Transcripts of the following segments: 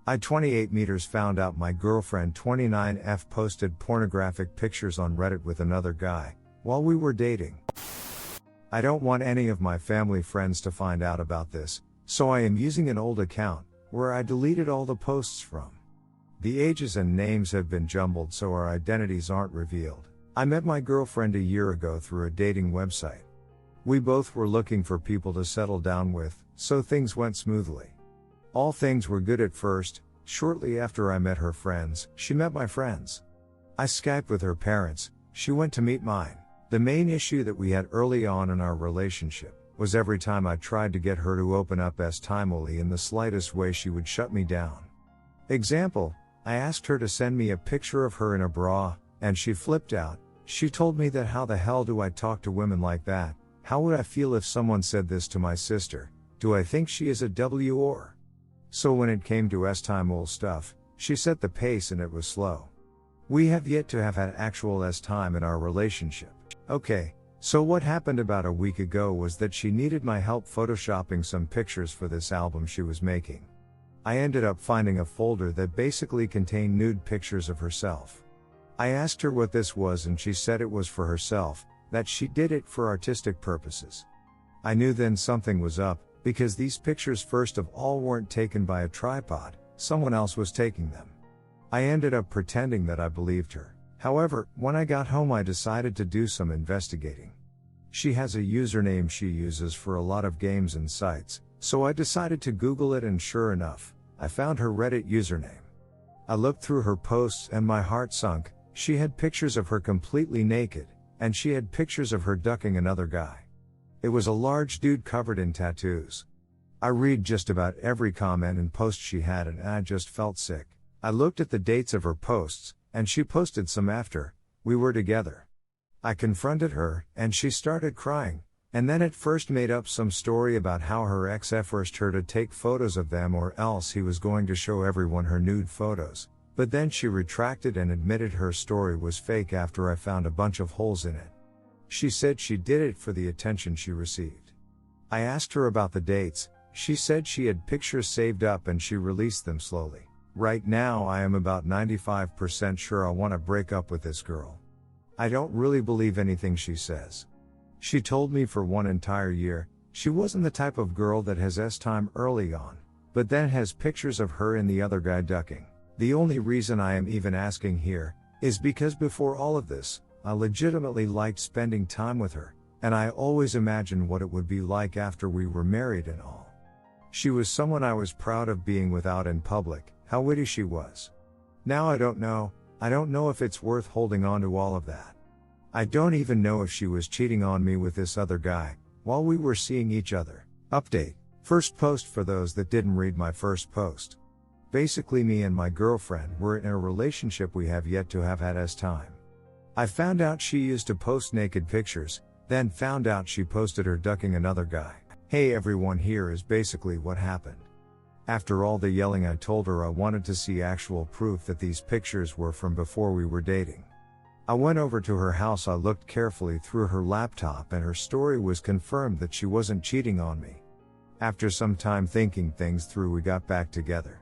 I 28 meters found out my girlfriend 29F posted pornographic pictures on Reddit with another guy, while we were dating. I don't want any of my family friends to find out about this, so I am using an old account, where I deleted all the posts from. The ages and names have been jumbled so our identities aren't revealed. I met my girlfriend a year ago through a dating website. We both were looking for people to settle down with, so things went smoothly. All things were good at first. Shortly after I met her friends, she met my friends. I Skyped with her parents, she went to meet mine. The main issue that we had early on in our relationship was every time I tried to get her to open up timely in the slightest way she would shut me down. Example, I asked her to send me a picture of her in a bra, and she flipped out. She told me that how the hell do I talk to women like that? How would I feel if someone said this to my sister? Do I think she is a W or? So when it came to timely stuff, she set the pace and it was slow. We have yet to have had actual time in our relationship. Okay, so what happened about a week ago was that she needed my help photoshopping some pictures for this album she was making. I ended up finding a folder that basically contained nude pictures of herself. I asked her what this was and she said it was for herself, that she did it for artistic purposes. I knew then something was up, because these pictures first of all weren't taken by a tripod, someone else was taking them. I ended up pretending that I believed her. However, when I got home I decided to do some investigating. She has a username she uses for a lot of games and sites, so I decided to Google it and sure enough, I found her Reddit username. I looked through her posts and my heart sunk. She had pictures of her completely naked, and she had pictures of her ducking another guy. It was a large dude covered in tattoos. I read just about every comment and post she had and I just felt sick. I looked at the dates of her posts, and she posted some after we were together. I confronted her, and she started crying, and then at first made up some story about how her ex forced her to take photos of them or else he was going to show everyone her nude photos, but then she retracted and admitted her story was fake after I found a bunch of holes in it. She said she did it for the attention she received. I asked her about the dates. She said she had pictures saved up and she released them slowly. Right now I am about 95% sure I want to break up with this girl. I don't really believe anything she says. She told me for one entire year, she wasn't the type of girl that has time early on, but then has pictures of her and the other guy ducking. The only reason I am even asking here, is because before all of this, I legitimately liked spending time with her, and I always imagined what it would be like after we were married and all. She was someone I was proud of being without in public, how witty she was. Now I don't know if it's worth holding on to all of that. I don't even know if she was cheating on me with this other guy, while we were seeing each other. Update. First post for those that didn't read my first post. Basically me and my girlfriend were in a relationship we have yet to have had time. I found out she used to post naked pictures, then found out she posted her ducking another guy. Hey everyone, here is basically what happened. After all the yelling I told her I wanted to see actual proof that these pictures were from before we were dating. I went over to her house, I looked carefully through her laptop and her story was confirmed that she wasn't cheating on me. After some time thinking things through we got back together.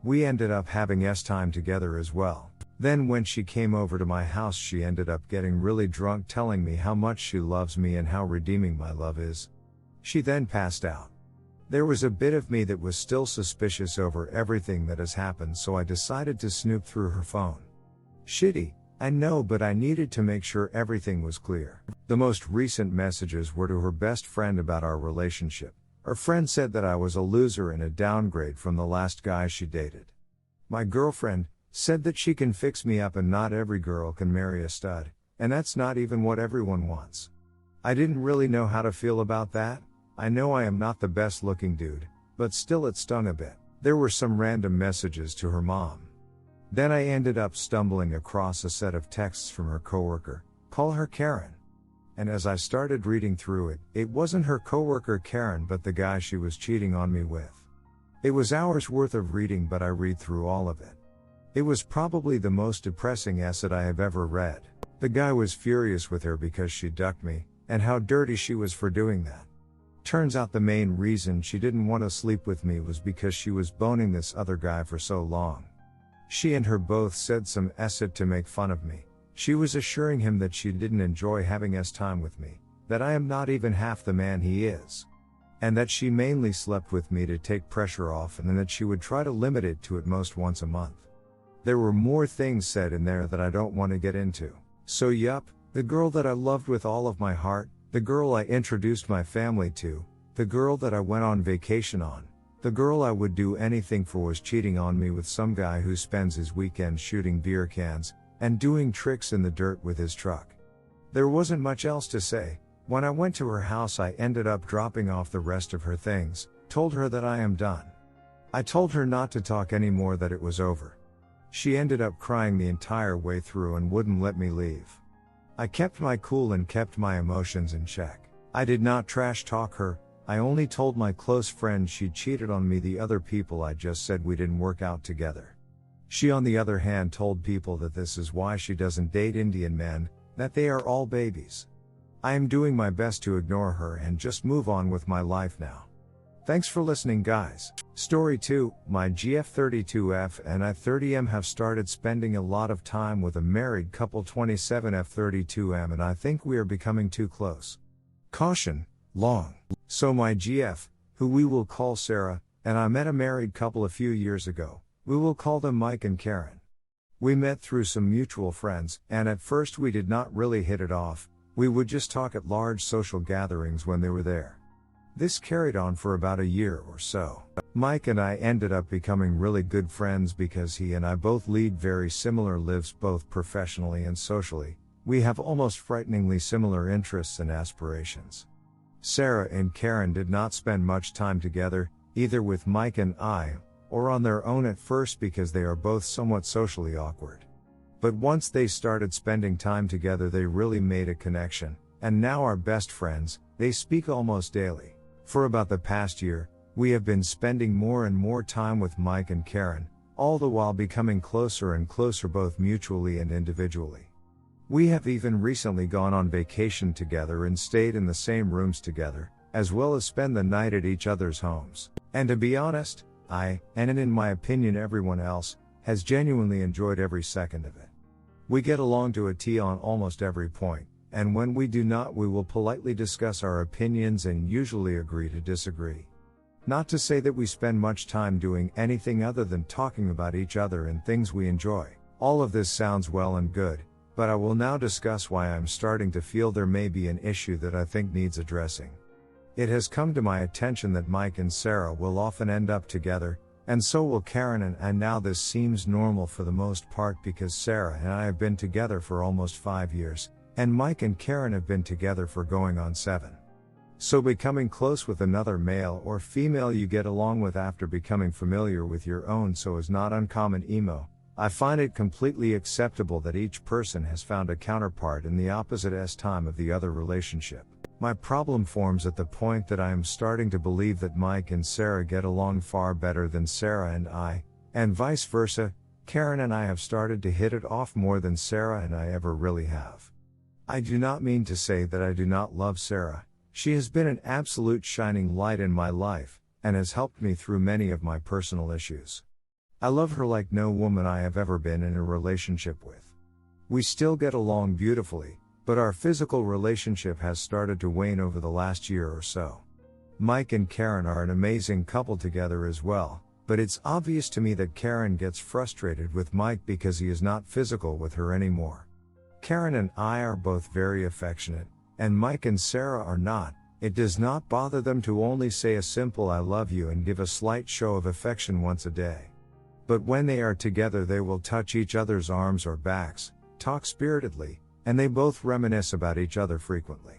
We ended up having time together as well. Then when she came over to my house she ended up getting really drunk telling me how much she loves me and how redeeming my love is. She then passed out. There was a bit of me that was still suspicious over everything that has happened, so I decided to snoop through her phone. Shitty, I know, but I needed to make sure everything was clear. The most recent messages were to her best friend about our relationship. Her friend said that I was a loser and a downgrade from the last guy she dated. My girlfriend said that she can fix me up and not every girl can marry a stud, and that's not even what everyone wants. I didn't really know how to feel about that. I know I am not the best looking dude, but still it stung a bit. There were some random messages to her mom. Then I ended up stumbling across a set of texts from her coworker, call her Karen. And as I started reading through it, it wasn't her coworker Karen but the guy she was cheating on me with. It was hours worth of reading, but I read through all of it. It was probably the most depressing essay I have ever read. The guy was furious with her because she ducked me, and how dirty she was for doing that. Turns out the main reason she didn't want to sleep with me was because she was boning this other guy for so long. She and her both said some shit to make fun of me. She was assuring him that she didn't enjoy having time with me, that I am not even half the man he is, and that she mainly slept with me to take pressure off, and that she would try to limit it to at most once a month. There were more things said in there that I don't want to get into. So yup, the girl that I loved with all of my heart, the girl I introduced my family to, the girl that I went on vacation on, the girl I would do anything for was cheating on me with some guy who spends his weekends shooting beer cans and doing tricks in the dirt with his truck. There wasn't much else to say. When I went to her house, I ended up dropping off the rest of her things, told her that I am done. I told her not to talk anymore, that it was over. She ended up crying the entire way through and wouldn't let me leave. I kept my cool and kept my emotions in check. I did not trash talk her. I only told my close friend she cheated on me. The other people I just said we didn't work out together. She on the other hand told people that this is why she doesn't date Indian men, that they are all babies. I am doing my best to ignore her and just move on with my life now. Thanks for listening, guys. Story 2, my GF32F and I30M have started spending a lot of time with a married couple 27F32M, and I think we are becoming too close. Caution, long. So my GF, who we will call Sarah, and I met a married couple a few years ago. We will call them Mike and Karen. We met through some mutual friends, and at first we did not really hit it off. We would just talk at large social gatherings when they were there. This carried on for about a year or so. Mike and I ended up becoming really good friends because he and I both lead very similar lives, both professionally and socially. We have almost frighteningly similar interests and aspirations. Sarah and Karen did not spend much time together, either with Mike and I, or on their own at first, because they are both somewhat socially awkward. But once they started spending time together, they really made a connection, and now are best friends. They speak almost daily. For about the past year, we have been spending more and more time with Mike and Karen, all the while becoming closer and closer both mutually and individually. We have even recently gone on vacation together and stayed in the same rooms together, as well as spend the night at each other's homes. And to be honest, I, and in my opinion everyone else, has genuinely enjoyed every second of it. We get along to a T on almost every point, and when we do not, we will politely discuss our opinions and usually agree to disagree. Not to say that we spend much time doing anything other than talking about each other and things we enjoy. All of this sounds well and good, but I will now discuss why I'm starting to feel there may be an issue that I think needs addressing. It has come to my attention that Mike and Sarah will often end up together, and so will Karen, and now this seems normal for the most part because Sarah and I have been together for almost 5 years, and Mike and Karen have been together for going on 7. So becoming close with another male or female you get along with after becoming familiar with your own so is not uncommon. I find it completely acceptable that each person has found a counterpart in the opposite time of the other relationship. My problem forms at the point that I am starting to believe that Mike and Sarah get along far better than Sarah and I, and vice versa. Karen and I have started to hit it off more than Sarah and I ever really have. I do not mean to say that I do not love Sarah. She has been an absolute shining light in my life, and has helped me through many of my personal issues. I love her like no woman I have ever been in a relationship with. We still get along beautifully, but our physical relationship has started to wane over the last year or so. Mike and Karen are an amazing couple together as well, but it's obvious to me that Karen gets frustrated with Mike because he is not physical with her anymore. Karen and I are both very affectionate, and Mike and Sarah are not. It does not bother them to only say a simple "I love you" and give a slight show of affection once a day. But when they are together, they will touch each other's arms or backs, talk spiritedly, and they both reminisce about each other frequently.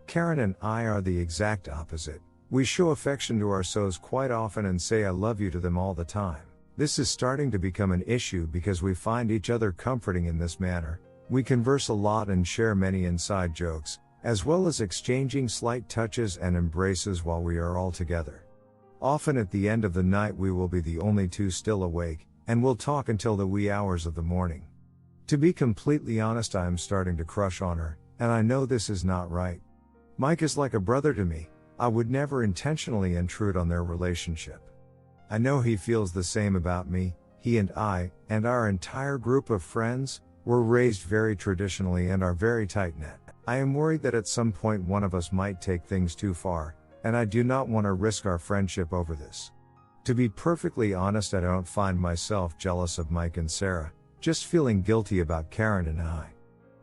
Karen and I are the exact opposite. We show affection to ourselves quite often and say "I love you" to them all the time. This is starting to become an issue because we find each other comforting in this manner. We converse a lot and share many inside jokes, as well as exchanging slight touches and embraces while we are all together. Often at the end of the night we will be the only two still awake, and will talk until the wee hours of the morning. To be completely honest, I am starting to crush on her, and I know this is not right. Mike is like a brother to me, I would never intentionally intrude on their relationship. I know he feels the same about me. He and I, and our entire group of friends, were raised very traditionally and are very tight-knit. I am worried that at some point one of us might take things too far, and I do not want to risk our friendship over this. To be perfectly honest, I don't find myself jealous of Mike and Sarah, just feeling guilty about Karen and I.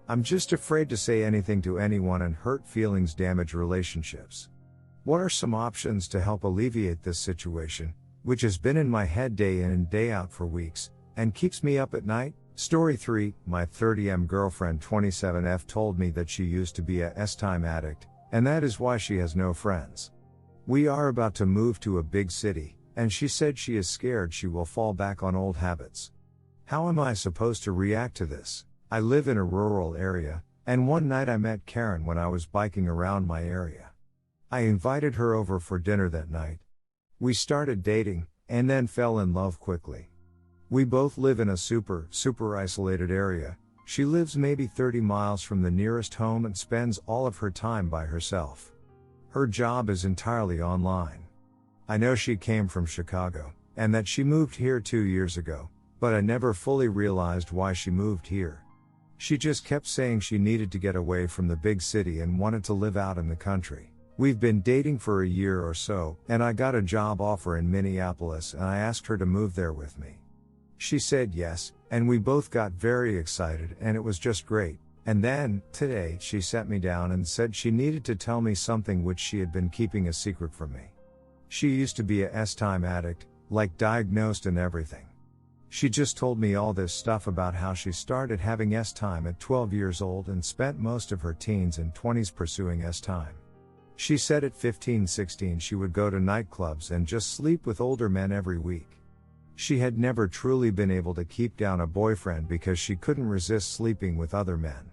I'm just afraid to say anything to anyone, and hurt feelings damage relationships. What are some options to help alleviate this situation, which has been in my head day in and day out for weeks, and keeps me up at night? Story 3, my 30M girlfriend 27F told me that she used to be a S-time addict, and that is why she has no friends. We are about to move to a big city, and she said she is scared she will fall back on old habits. How am I supposed to react to this? I live in a rural area, and one night I met Karen when I was biking around my area. I invited her over for dinner that night. We started dating, and then fell in love quickly. We both live in a super isolated area. She lives maybe 30 miles from the nearest home and spends all of her time by herself. Her job is entirely online. I know she came from Chicago, and that she moved here 2 years ago, but I never fully realized why she moved here. She just kept saying she needed to get away from the big city and wanted to live out in the country. We've been dating for a year or so, and I got a job offer in Minneapolis, and I asked her to move there with me. She said yes, and we both got very excited, and it was just great. And then, today, she sat me down and said she needed to tell me something which she had been keeping a secret from me. She used to be a S-time addict, like diagnosed and everything. She just told me all this stuff about how she started having S-time at 12 years old and spent most of her teens and 20s pursuing S-time. She said at 15-16 she would go to nightclubs and just sleep with older men every week. She had never truly been able to keep down a boyfriend because she couldn't resist sleeping with other men.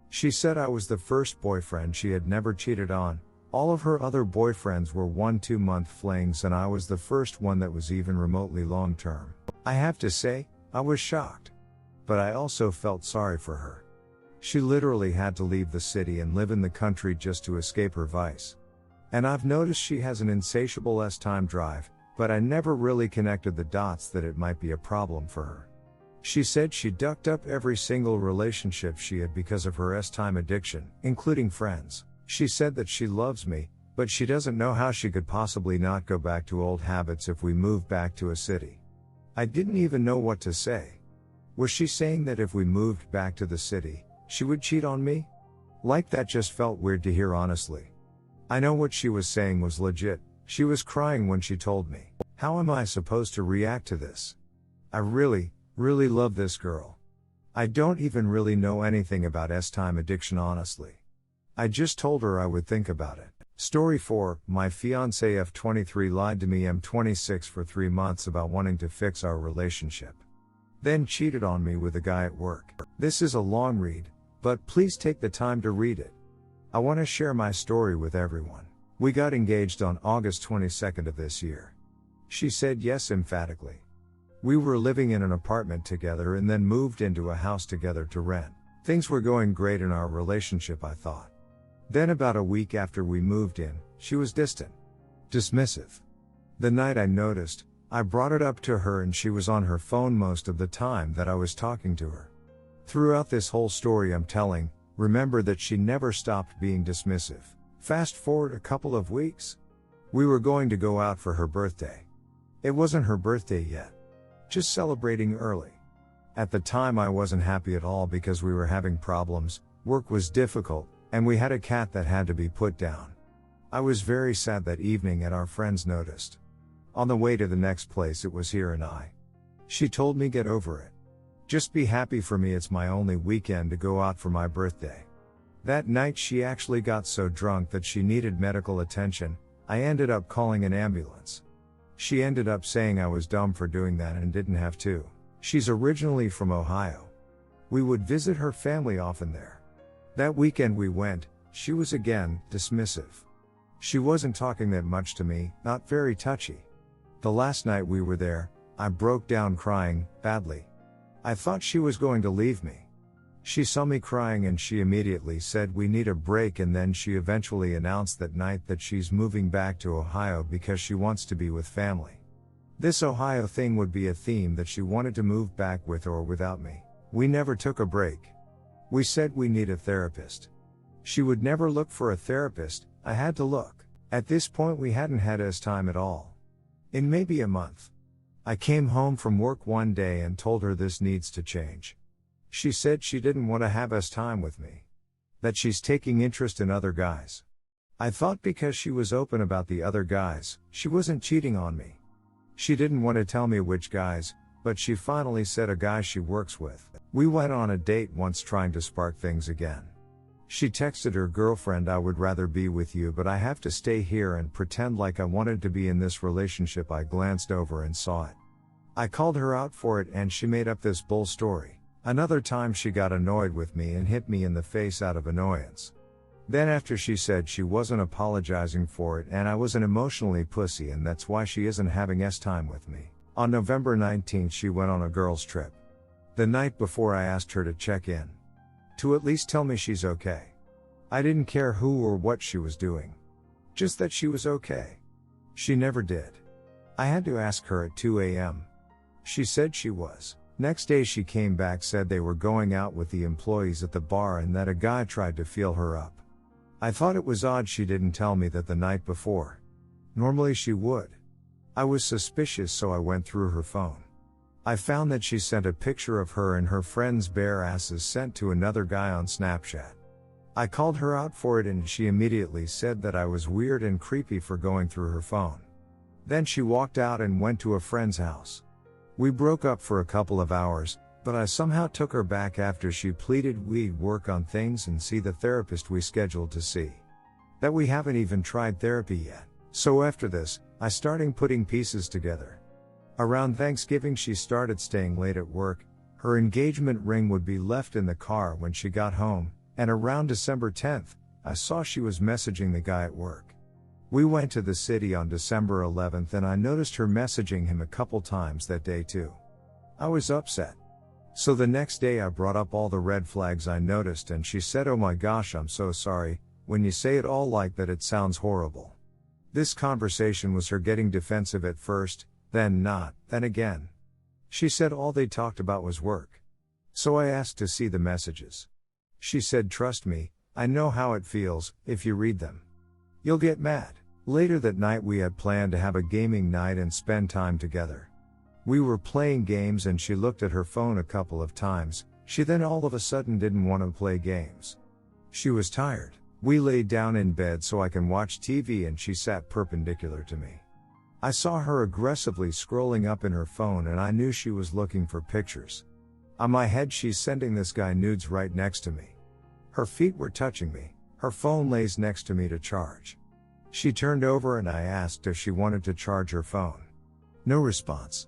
She said I was the first boyfriend she had never cheated on. All of her other boyfriends were 1-2 month flings, and I was the first one that was even remotely long term. I have to say, I was shocked. But I also felt sorry for her. She literally had to leave the city and live in the country just to escape her vice. And I've noticed she has an insatiable S-time drive, but I never really connected the dots that it might be a problem for her. She said she ducked up every single relationship she had because of her S-time addiction, including friends. She said that she loves me, but she doesn't know how she could possibly not go back to old habits if we move back to a city. I didn't even know what to say. Was she saying that if we moved back to the city, she would cheat on me? Like, that just felt weird to hear, honestly. I know what she was saying was legit. She was crying when she told me. How am I supposed to react to this? I really love this girl. I don't even really know anything about S-time addiction, honestly. I just told her I would think about it. Story 4, my fiancé F23 lied to me M26 for 3 months about wanting to fix our relationship. Then cheated on me with a guy at work. This is a long read, but please take the time to read it. I want to share my story with everyone. We got engaged on August 22nd of this year. She said yes emphatically. We were living in an apartment together and then moved into a house together to rent. Things were going great in our relationship, I thought. Then about a week after we moved in, she was distant. Dismissive. The night I noticed, I brought it up to her and she was on her phone most of the time that I was talking to her. Throughout this whole story I'm telling, remember that she never stopped being dismissive. Fast forward a couple of weeks. We were going to go out for her birthday. It wasn't her birthday yet. Just celebrating early. At the time I wasn't happy at all because we were having problems, work was difficult, and we had a cat that had to be put down. I was very sad that evening and our friends noticed. On the way to the next place it was here and I. She told me get over it. Just be happy for me, it's my only weekend to go out for my birthday. That night she actually got so drunk that she needed medical attention. I ended up calling an ambulance. She ended up saying I was dumb for doing that and didn't have to. She's originally from Ohio. We would visit her family often there. That weekend we went, she was again dismissive. She wasn't talking that much to me, not very touchy. The last night we were there, I broke down crying, badly. I thought she was going to leave me. She saw me crying and she immediately said we need a break, and then she eventually announced that night that she's moving back to Ohio because she wants to be with family. This Ohio thing would be a theme that she wanted to move back with or without me. We never took a break. We said we need a therapist. She would never look for a therapist, I had to look. At this point we hadn't had us time at all. In maybe a month. I came home from work one day and told her this needs to change. She said she didn't want to have us time with me. That she's taking interest in other guys. I thought because she was open about the other guys, she wasn't cheating on me. She didn't want to tell me which guys, but she finally said a guy she works with. We went on a date once trying to spark things again. She texted her girlfriend, "I would rather be with you, but I have to stay here and pretend like I wanted to be in this relationship." I glanced over and saw it. I called her out for it and she made up this bull story. Another time she got annoyed with me and hit me in the face out of annoyance. Then after she said she wasn't apologizing for it and I was an emotionally pussy and that's why she isn't having time with me. On November 19th she went on a girls' trip. The night before I asked her to check in. To at least tell me she's okay. I didn't care who or what she was doing. Just that she was okay. She never did. I had to ask her at 2 a.m. She said she was. Next day she came back, said they were going out with the employees at the bar and that a guy tried to feel her up. I thought it was odd she didn't tell me that the night before. Normally she would. I was suspicious, so I went through her phone. I found that she sent a picture of her and her friend's bare asses sent to another guy on Snapchat. I called her out for it and she immediately said that I was weird and creepy for going through her phone. Then she walked out and went to a friend's house. We broke up for a couple of hours, but I somehow took her back after she pleaded we'd work on things and see the therapist we scheduled to see. That we haven't even tried therapy yet. So after this, I started putting pieces together. Around Thanksgiving she started staying late at work, her engagement ring would be left in the car when she got home, and around December 10th, I saw she was messaging the guy at work. We went to the city on December 11th and I noticed her messaging him a couple times that day too. I was upset. So the next day I brought up all the red flags I noticed and she said, "Oh my gosh, I'm so sorry, when you say it all like that it sounds horrible." This conversation was her getting defensive at first, then not, then again. She said all they talked about was work. So I asked to see the messages. She said, "Trust me, I know how it feels, if you read them. You'll get mad." Later that night we had planned to have a gaming night and spend time together. We were playing games and she looked at her phone a couple of times. She then all of a sudden didn't want to play games. She was tired. We laid down in bed so I can watch TV and she sat perpendicular to me. I saw her aggressively scrolling up in her phone and I knew she was looking for pictures. On my head she's sending this guy nudes right next to me. Her feet were touching me. Her phone lays next to me to charge. She turned over and I asked if she wanted to charge her phone. No response.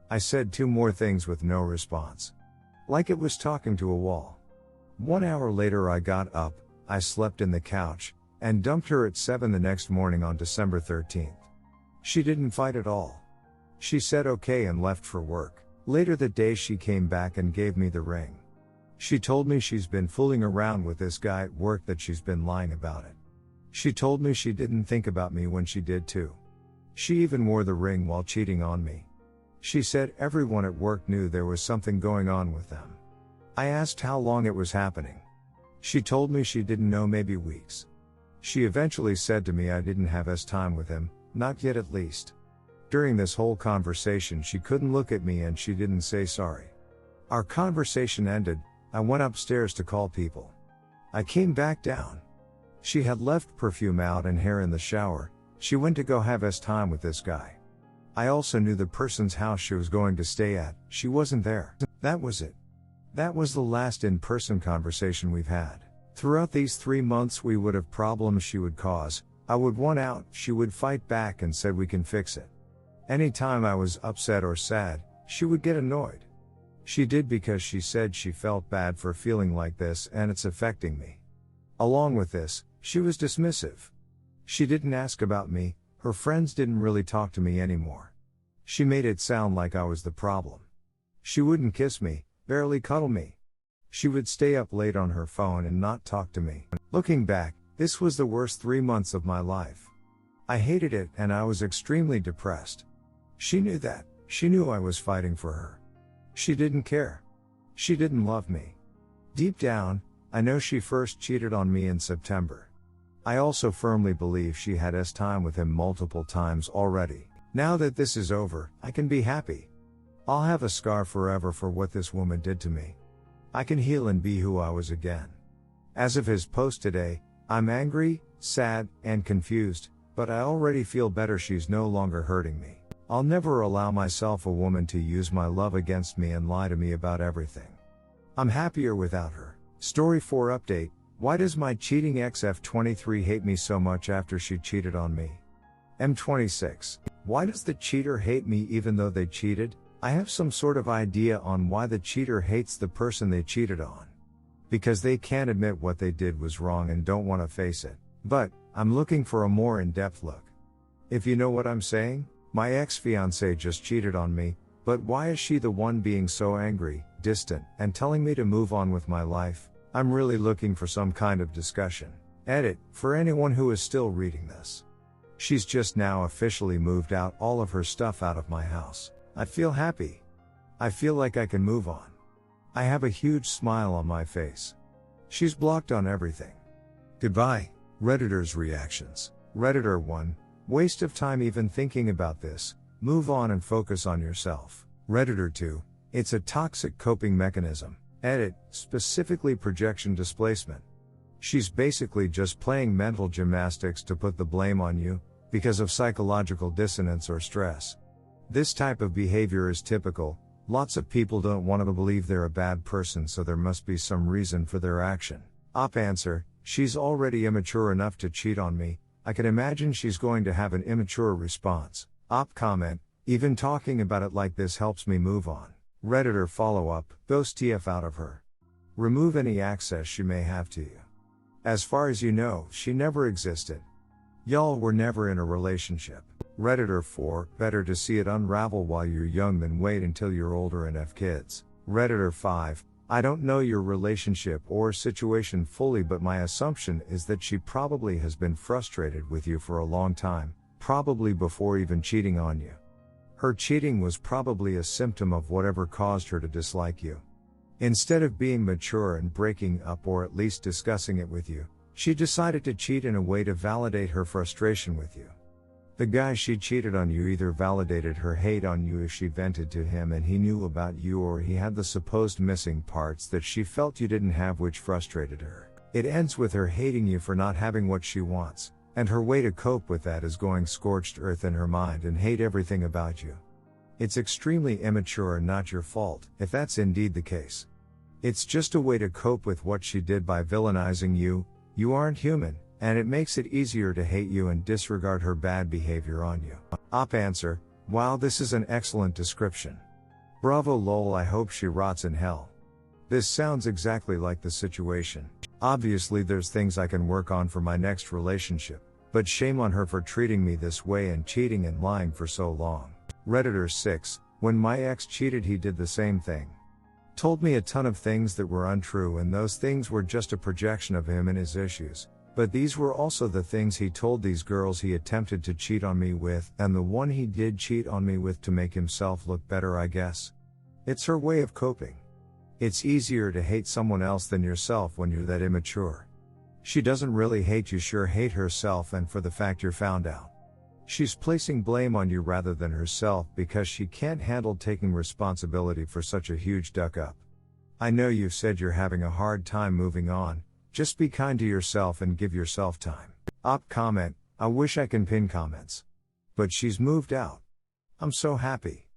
I said 2 more things with no response. Like it was talking to a wall. 1 hour later I got up, I slept in the couch, and dumped her at 7 the next morning on December 13th. She didn't fight at all. She said okay and left for work. Later that day she came back and gave me the ring. She told me she's been fooling around with this guy at work, that she's been lying about it. She told me she didn't think about me when she did too. She even wore the ring while cheating on me. She said everyone at work knew there was something going on with them. I asked how long it was happening. She told me she didn't know, maybe weeks. She eventually said to me I didn't have time with him, not yet at least. During this whole conversation she couldn't look at me and she didn't say sorry. Our conversation ended, I went upstairs to call people. I came back down. She had left perfume out and hair in the shower. She went to go have time with this guy. I also knew the person's house she was going to stay at. She wasn't there. That was it. That was the last in-person conversation we've had. Throughout these 3 months we would have problems she would cause. I would want out, she would fight back and said we can fix it. Anytime I was upset or sad, she would get annoyed. She did because she said she felt bad for feeling like this and it's affecting me. Along with this, she was dismissive. She didn't ask about me, her friends didn't really talk to me anymore. She made it sound like I was the problem. She wouldn't kiss me, barely cuddle me. She would stay up late on her phone and not talk to me. Looking back, this was the worst 3 months of my life. I hated it and I was extremely depressed. She knew that. She knew I was fighting for her. She didn't care. She didn't love me. Deep down, I know she first cheated on me in September. I also firmly believe she had time with him multiple times already. Now that this is over, I can be happy. I'll have a scar forever for what this woman did to me. I can heal and be who I was again. As of his post today, I'm angry, sad, and confused, but I already feel better. She's no longer hurting me. I'll never allow myself a woman to use my love against me and lie to me about everything. I'm happier without her. Story 4 update. Why does my cheating ex F23 hate me so much after she cheated on me? M26. Why does the cheater hate me even though they cheated? I have some sort of idea on why the cheater hates the person they cheated on. Because they can't admit what they did was wrong and don't want to face it. But, I'm looking for a more in-depth look. If you know what I'm saying, my ex-fiancée just cheated on me, but why is she the one being so angry, distant, and telling me to move on with my life? I'm really looking for some kind of discussion. Edit, for anyone who is still reading this. She's just now officially moved out all of her stuff out of my house. I feel happy. I feel like I can move on. I have a huge smile on my face. She's blocked on everything. Goodbye. Redditors' reactions. Redditor 1. Waste of time even thinking about this. Move on and focus on yourself. Redditor 2. It's a toxic coping mechanism. Edit, specifically projection displacement. She's basically just playing mental gymnastics to put the blame on you, because of psychological dissonance or stress. This type of behavior is typical. Lots of people don't want to believe they're a bad person, so there must be some reason for their action. Op answer, she's already immature enough to cheat on me. I can imagine she's going to have an immature response. Op comment, even talking about it like this helps me move on. Redditor follow-up, ghost TF out of her. Remove any access she may have to you. As far as you know, she never existed. Y'all were never in a relationship. Redditor 4, better to see it unravel while you're young than wait until you're older and have kids. Redditor 5, I don't know your relationship or situation fully, but my assumption is that she probably has been frustrated with you for a long time, probably before even cheating on you. Her cheating was probably a symptom of whatever caused her to dislike you. Instead of being mature and breaking up or at least discussing it with you, she decided to cheat in a way to validate her frustration with you. The guy she cheated on you either validated her hate on you if she vented to him and he knew about you, or he had the supposed missing parts that she felt you didn't have, which frustrated her. It ends with her hating you for not having what she wants, and her way to cope with that is going scorched earth in her mind and hate everything about you. It's extremely immature and not your fault, if that's indeed the case. It's just a way to cope with what she did by villainizing you. You aren't human, and it makes it easier to hate you and disregard her bad behavior on you. Op answer, wow, this is an excellent description. Bravo lol, I hope she rots in hell. This sounds exactly like the situation. Obviously there's things I can work on for my next relationship, but shame on her for treating me this way and cheating and lying for so long. Redditor 6, when my ex cheated he did the same thing. Told me a ton of things that were untrue, and those things were just a projection of him and his issues. But these were also the things he told these girls he attempted to cheat on me with, and the one he did cheat on me with to make himself look better, I guess. It's her way of coping. It's easier to hate someone else than yourself when you're that immature. She doesn't really hate you, sure hate herself and for the fact you're found out. She's placing blame on you rather than herself because she can't handle taking responsibility for such a huge duck up. I know you've said you're having a hard time moving on. Just be kind to yourself and give yourself time. Op comment, I wish I can pin comments. But she's moved out. I'm so happy.